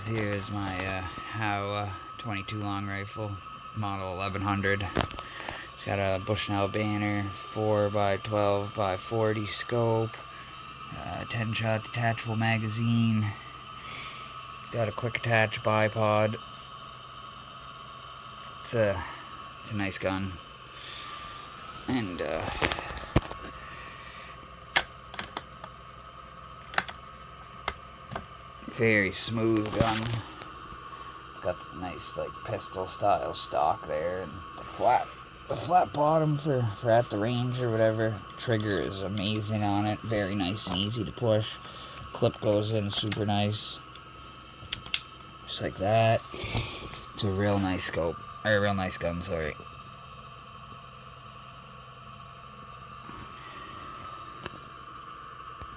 here is my howa 22 long rifle, model 1100. It's got a Bushnell banner, 4x12x40 scope, 10-shot detachable magazine. It's got a quick attach bipod. It's a nice gun, and very smooth gun. It's got the nice like pistol style stock there, and the flat bottom for at the range or whatever. Trigger is amazing on it, very nice and easy to push. Clip goes in super nice, just like that. It's a real nice scope, or a real nice gun, sorry.